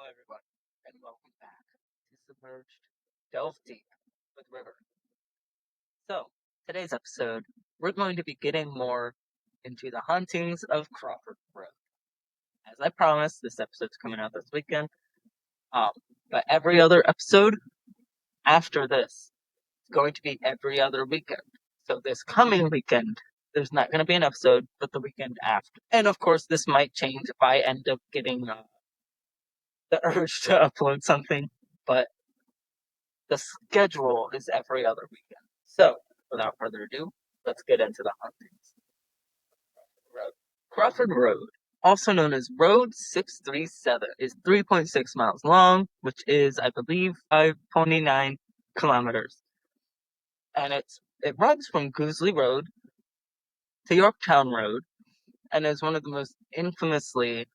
everyone, and welcome back to Submerged Delve Deep with River. So, today's episode, we're going to be getting more into the hauntings of Crawford Road. As I promised, this episode's coming out this weekend. Um, but every other episode after this is going to be every other weekend. So this coming weekend, there's not going to be an episode, but the weekend after. And of course, this might change if I end up getting the urge to upload something, but the schedule is every other weekend. So, without further ado, let's get into the hauntings. Road. Crawford Road, also known as Road 637, is 3.6 miles long, which is, I believe, 5.9 kilometers. And it runs from Goosley Road to Yorktown Road, and is one of the most infamously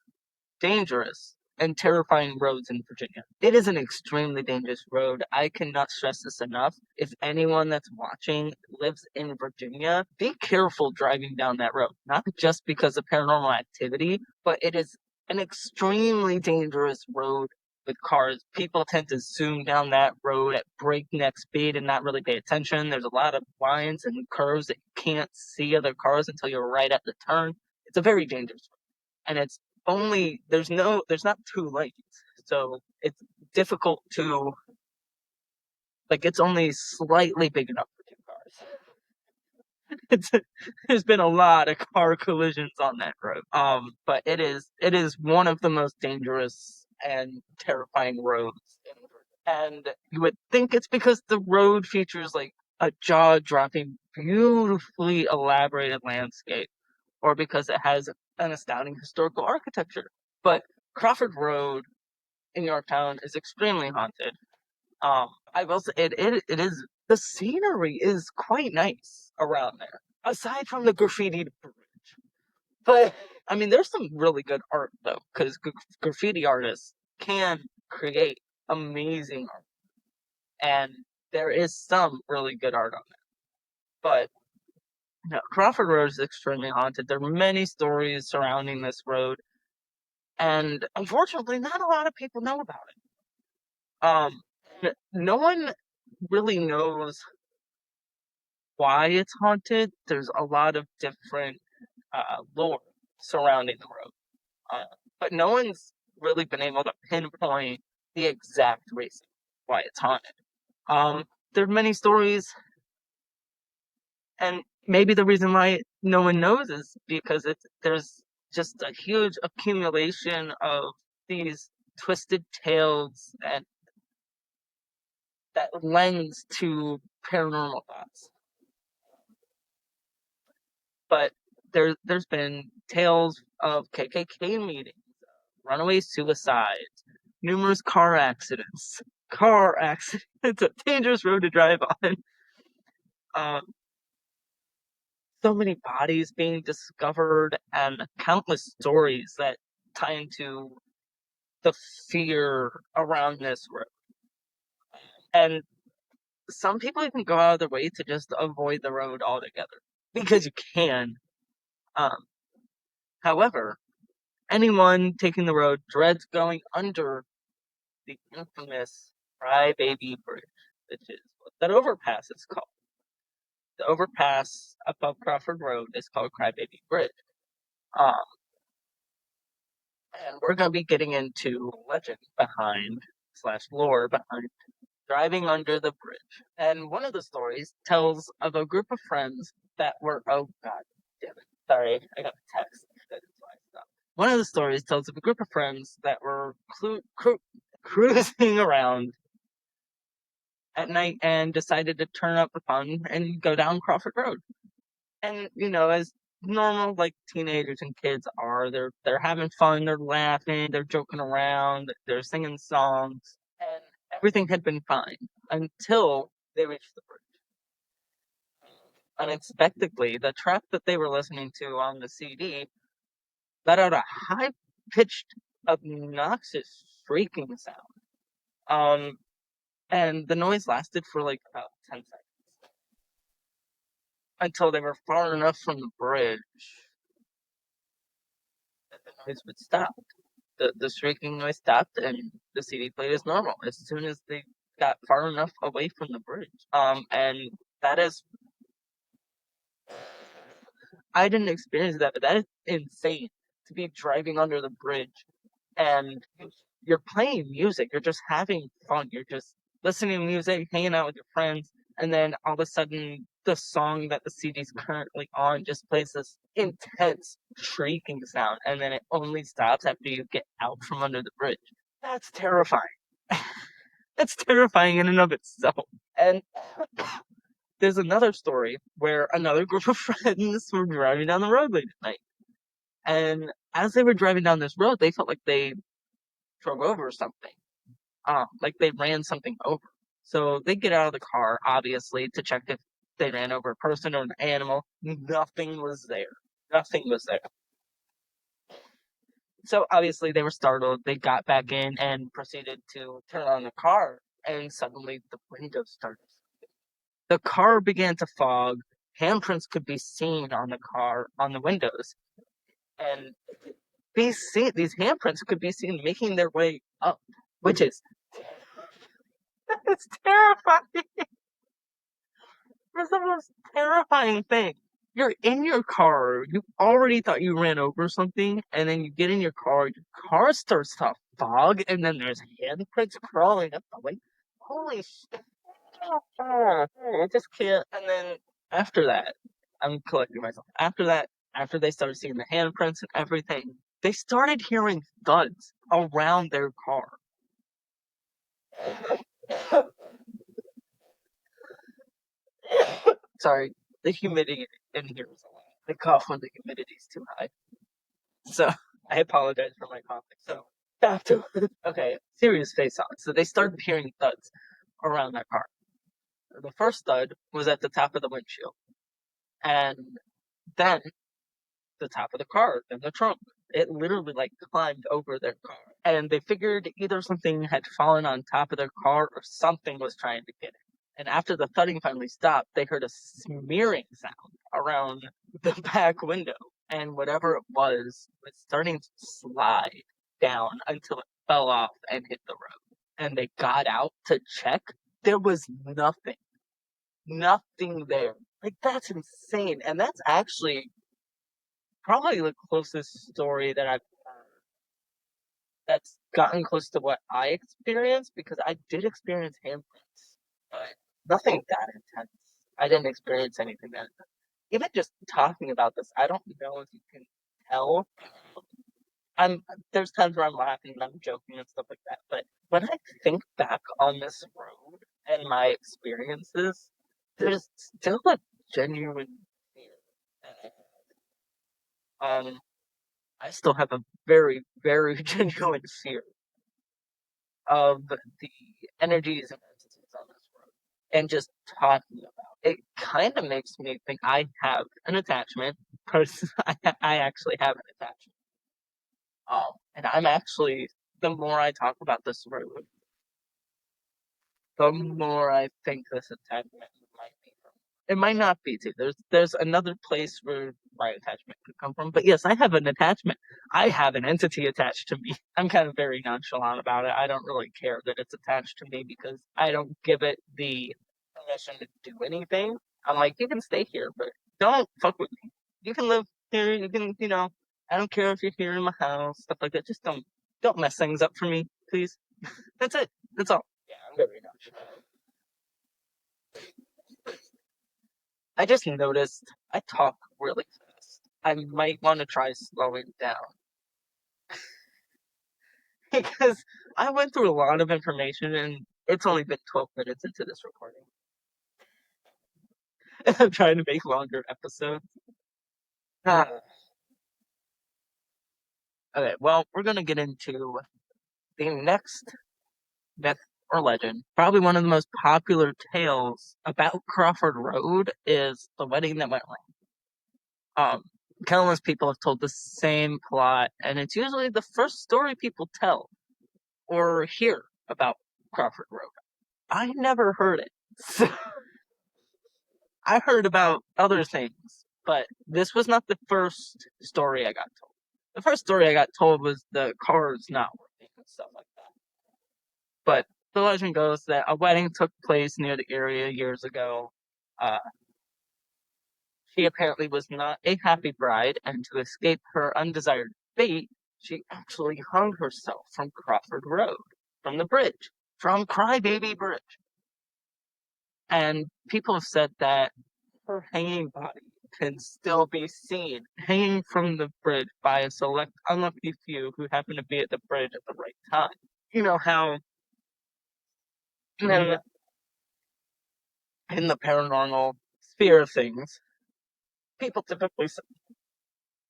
dangerous and terrifying roads in Virginia. It is an extremely dangerous road. I cannot stress this enough. If anyone that's watching lives in Virginia, be careful driving down that road. Not just because of paranormal activity, but it is an extremely dangerous road with cars. People tend to zoom down that road at breakneck speed and not really pay attention. There's a lot of lines and curves that you can't see other cars until you're right at the turn. It's a very dangerous road. And it's there's not two lanes, so it's difficult to, it's only slightly big enough for two cars. There's been a lot of car collisions on that road. But it is one of the most dangerous and terrifying roads in Virginia. And you would think it's because the road features like a jaw-dropping, beautifully elaborated landscape, or because it has an astounding historical architecture. But Crawford Road in Yorktown is extremely haunted. I will say it is, the scenery is quite nice around there, aside from the graffitied bridge. But I mean, there's some really good art though, because graffiti artists can create amazing art, and there is some really good art on there. But no, Crawford Road is extremely haunted. There are many stories surrounding this road, and unfortunately, not a lot of people know about it. No one really knows why it's haunted. There's a lot of different lore surrounding the road, but no one's really been able to pinpoint the exact reason why it's haunted. There are many stories, and maybe the reason why no one knows is because there's just a huge accumulation of these twisted tales and that lends to paranormal thoughts. But there's been tales of KKK meetings, runaway suicides, numerous car accidents. Car accidents. It's a dangerous road to drive on. Um, so many bodies being discovered, and countless stories that tie into the fear around this road. And some people even go out of their way to just avoid the road altogether because you can. Um, However, anyone taking the road dreads going under the infamous Crybaby Bridge, which is what that overpass is called. The overpass above Crawford Road is called Crybaby Bridge. Um, and we're going to be getting into legend behind / lore behind driving under the bridge. And one of the stories tells of a group of friends that were, oh god damn it, sorry, I got a text. That's why I stopped. One of the stories tells of a group of friends that were cruising around at night and decided to turn up the fun and go down Crawford Road. And as normal like teenagers and kids are, they're having fun, they're laughing, they're joking around, they're singing songs, and everything had been fine until they reached the bridge. Unexpectedly, the track that they were listening to on the CD let out a high-pitched, obnoxious shrieking sound. And the noise lasted for like about 10 seconds. Until they were far enough from the bridge that the noise would stop. the shrieking noise stopped and the CD played as normal as soon as they got far enough away from the bridge. And that is, I didn't experience that, but that is insane to be driving under the bridge and you're playing music, you're just having fun, you're just listening to music, hanging out with your friends, and then all of a sudden the song that the CD is currently on just plays this intense shrieking sound, and then it only stops after you get out from under the bridge. That's terrifying. That's terrifying in and of itself. And there's another story where another group of friends were driving down the road late at night. And as they were driving down this road, they felt like they drove over something. Like they ran something over. So they get out of the car, obviously, to check if they ran over a person or an animal. Nothing was there. Nothing was there. So obviously they were startled. They got back in and proceeded to turn on the car, and suddenly the windows started. The car began to fog. Handprints could be seen on the car, on the windows, and these handprints could be seen making their way up, which is it's terrifying. It's the most terrifying thing. You're in your car. You already thought you ran over something, and then you get in your car starts to fog, and then there's handprints crawling up the way. Holy shit. I just can't. And then after that, I'm collecting myself. After that, after they started seeing the handprints and everything, they started hearing thuds around their car. Sorry, the humidity in here is a lot. I cough when the humidity is too high. So I apologize for my coughing. So back to okay, serious face on. So they started hearing thuds around that car. The first thud was at the top of the windshield, and then the top of the car, then the trunk. It literally like climbed over their car, and they figured either something had fallen on top of their car or something was trying to get it. And after the thudding finally stopped, they heard a smearing sound around the back window. And whatever it was starting to slide down until it fell off and hit the road. And they got out to check. There was nothing. Nothing there. Like, that's insane. And that's actually probably the closest story that I've heard that's gotten close to what I experienced, because I did experience handprints, but nothing that intense. I didn't experience anything that intense. Even just talking about this, I don't know if you can tell. I'm There's times where I'm laughing and I'm joking and stuff like that, but when I think back on this road and my experiences, there's still a genuine fear. I still have a very, very genuine fear of the energies and entities on this road. And just talking about it kind of makes me think I have an attachment, because I actually have an attachment. And I'm actually, the more I talk about this road, the more I think this attachment might be from. It might not be too. There's another place where my attachment could come from. But yes, I have an attachment. I have an entity attached to me. I'm kind of very nonchalant about it. I don't really care that it's attached to me because I don't give it the permission to do anything. I'm like, you can stay here, but don't fuck with me. You can live here. You can, I don't care if you're here in my house, stuff like that. Just don't mess things up for me, please. That's it. That's all. Yeah, I'm very nonchalant. I just noticed I talk really fast. I might want to try slowing down because I went through a lot of information and it's only been 12 minutes into this recording. And I'm trying to make longer episodes. Okay, well, we're going to get into the next myth or legend. Probably one of the most popular tales about Crawford Road is the wedding that went wrong. Countless people have told the same plot, and it's usually the first story people tell or hear about Crawford Road. I never heard it. I heard about other things, but this was not the first story I got told. The first story I got told was the car's not working and stuff like that. But the legend goes that a wedding took place near the area years ago. Uh, she apparently was not a happy bride, and to escape her undesired fate, she actually hung herself from Crawford Road, from the bridge, from Crybaby Bridge. And people have said that her hanging body can still be seen hanging from the bridge by a select unlucky few who happen to be at the bridge at the right time. You know how in, in the paranormal sphere of things, people typically say,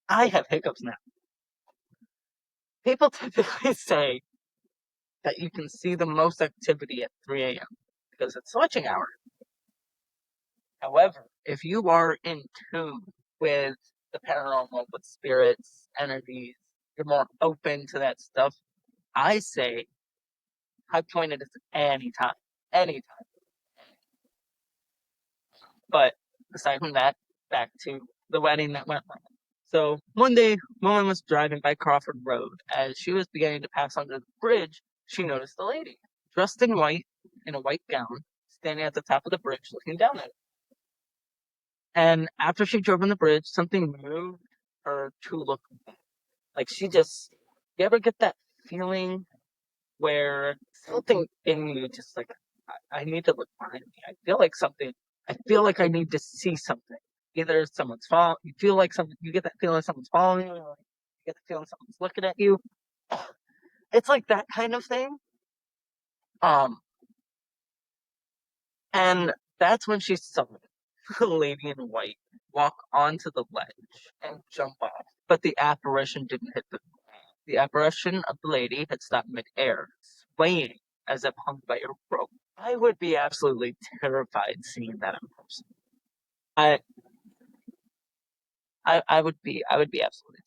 I have hiccups now. People typically say that you can see the most activity at 3 a.m. because it's switching hour. However, if you are in tune with the paranormal, with spirits, energies, you're more open to that stuff. I say high point it is anytime. Anytime. But aside from that, back to the wedding that went wrong. So one day, woman was driving by Crawford Road. As she was beginning to pass under the bridge, she noticed a lady, dressed in white, in a white gown, standing at the top of the bridge looking down at her. And after she drove on the bridge, something moved her to look back. Like she just, you ever get that feeling where something in you just like, I need to look behind me. I feel like I need to see something. Either someone's following, you feel like something, you get that feeling someone's following you, or you get the feeling someone's looking at you. It's like that kind of thing. Um, and that's when she saw the lady in white walk onto the ledge and jump off. But the apparition didn't hit the ground. The apparition of the lady had stopped midair, swaying as if hung by a rope. I would be absolutely terrified seeing that in person. I I would be absolutely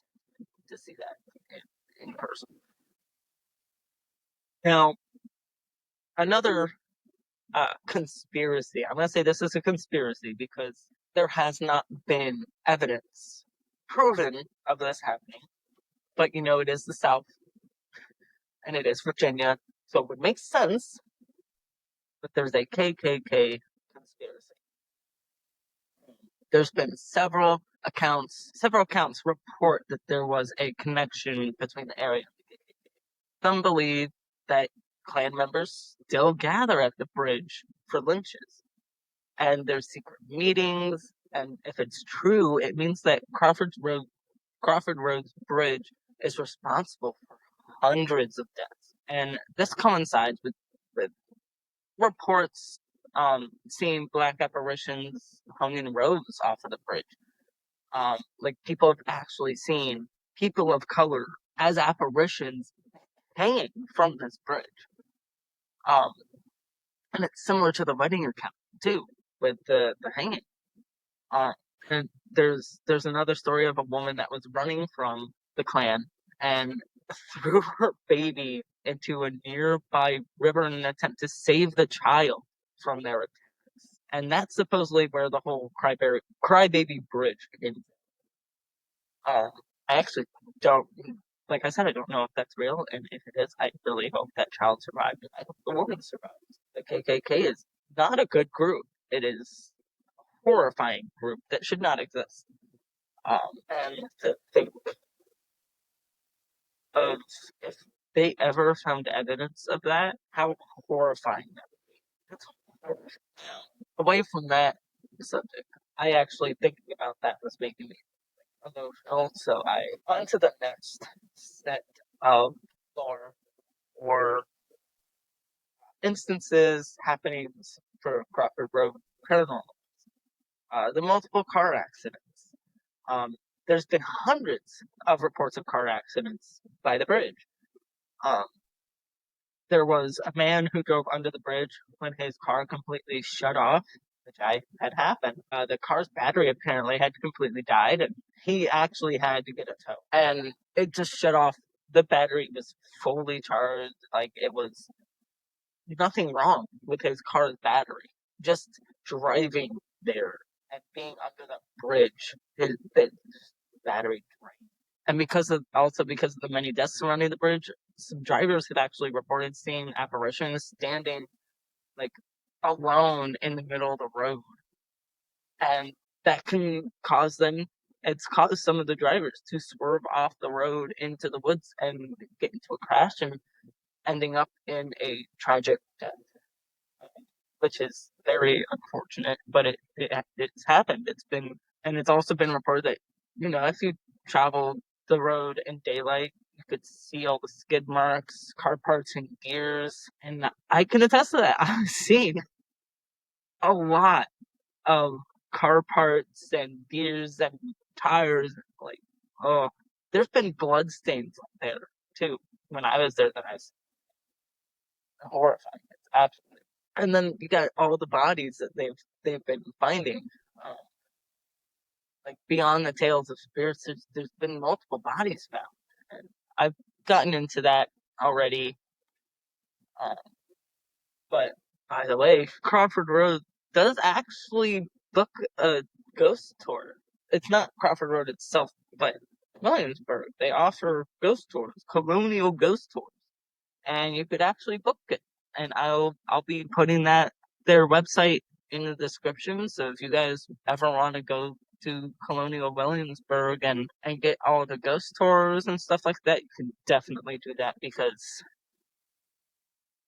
to see that in person. Now, another conspiracy. I'm going to say this is a conspiracy because there has not been evidence proven of this happening. But you know, it is the South and it is Virginia, so it would make sense that there's a KKK conspiracy. There's been several accounts report that there was a connection between the area. Some believe that Klan members still gather at the bridge for lynches, and there's secret meetings. And if it's true, it means that Crawford Road's bridge is responsible for hundreds of deaths. And this coincides with reports seeing black apparitions hung in rows off of the bridge. Like people have actually seen people of color as apparitions hanging from this bridge. Um, and it's similar to the wedding account too, with the hanging. Uh, and there's another story of a woman that was running from the Klan and threw her baby into a nearby river in an attempt to save the child from their attacks. And that's supposedly where the whole crybaby bridge came. Uh, I actually don't, like I said, I don't know if that's real, and if it is, I really hope that child survived, and I hope the woman survived. The KKK is not a good group. It is a horrifying group that should not exist. And to think of if they ever found evidence of that, how horrifying that would be. That's horrifying. Away from that subject, I actually thinking about that was making me emotional. So I on to the next set of lore or instances, happenings for Crawford Road Paranormal. The multiple car accidents. Um, there's been hundreds of reports of car accidents by the bridge. Um, there was a man who drove under the bridge when his car completely shut off, which I had happened. The car's battery apparently had completely died, and he actually had to get a tow. And it just shut off. The battery was fully charged. Like it was nothing wrong with his car's battery. Just driving there and being under the bridge, his battery drained. And because of the many deaths surrounding the bridge, some drivers have actually reported seeing apparitions standing like alone in the middle of the road, and that can cause them. It's caused some of the drivers to swerve off the road into the woods and get into a crash and ending up in a tragic death, which is very unfortunate. But it's happened. It's also been reported that if you travel the road in daylight, you could see all the skid marks, car parts, and gears. And I can attest to that. I've seen a lot of car parts and gears and tires. Like, oh, there's been blood stains there too. When I was there, that I was horrifying. It's absolutely. And then you got all the bodies that they've been finding. Um, like beyond the tales of spirits, there's been multiple bodies found, and I've gotten into that already. Um, but by the way, Crawford Road does actually book a ghost tour. It's not Crawford Road itself, but Williamsburg. They offer ghost tours, colonial ghost tours, and you could actually book it. And I'll be putting their website in the description. So if you guys ever want to go to Colonial Williamsburg and get all the ghost tours and stuff like that, you can definitely do that, because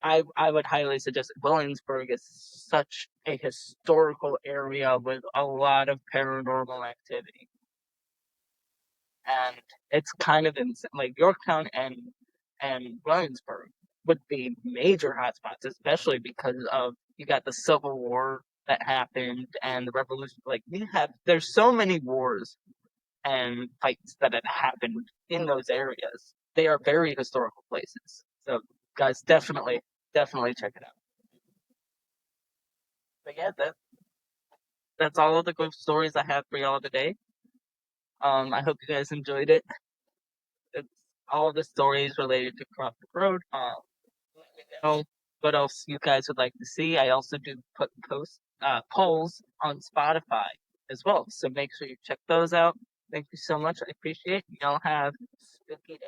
I would highly suggest it. Williamsburg is such a historical area with a lot of paranormal activity. And it's kind of insane. Like Yorktown and Williamsburg would be major hotspots, especially because of you got the Civil War that happened and the Revolution. Like there's so many wars and fights that have happened in those areas. They are very historical places. So guys, definitely check it out. But yeah, that's all of the ghost stories I have for y'all today. I hope you guys enjoyed it. It's all of the stories related to Crawford Road. Let me know what else you guys would like to see. I also do put polls on Spotify as well, so make sure you check those out. Thank you so much. I appreciate it. Y'all have a spooky day.